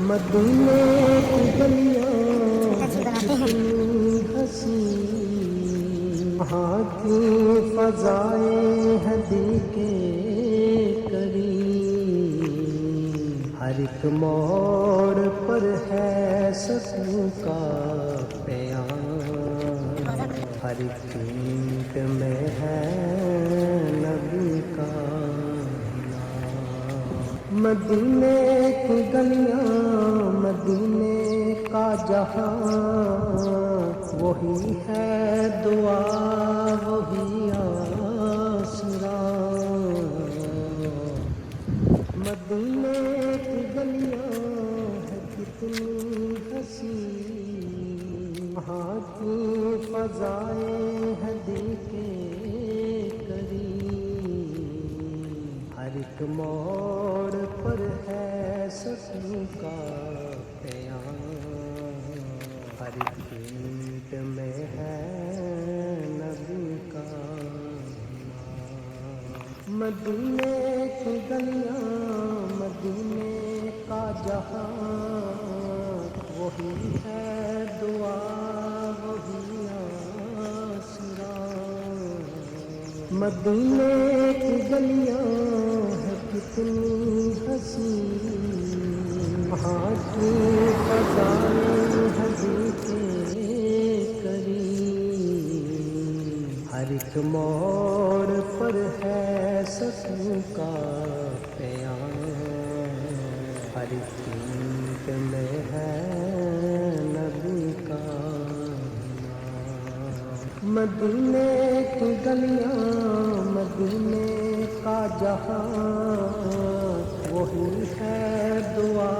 مدینے کی گلیاں کتنی حسین، وہاں کی فضائیں ہیں دل کے قریب، ہر ایک موڑ پر ہے سکون کا پیام، ہر ایک اینٹ میں ہے نبی کا نام۔ مدینے کی گلیاں، مدینے کا جہاں، وہی ہے دعا وہی آسرا۔ مدینے کی گلیاں ہے کتنی حسین، وہاں کی فضائیں ہیں دل کے قریب، ہر ایک موڑ پر ہے سکون کا پیام، ہر ایک اینٹ میں ہے نبی کا نام۔ مدینے کی گلیاں، مدینے کا جہاں، وہی ہے دعا وہی آسرا۔ مدینے کی گلیاں ہے کتنی حسین، وہاں کی فضائیں ہیں دل کے قریب، ہر ایک موڑ پر ہے سکون کا پیام، ہر ایک اینٹ میں ہے نبی کا نام۔ مدینے کی گلیاں، مدینے کا جہاں، وہی ہے دعا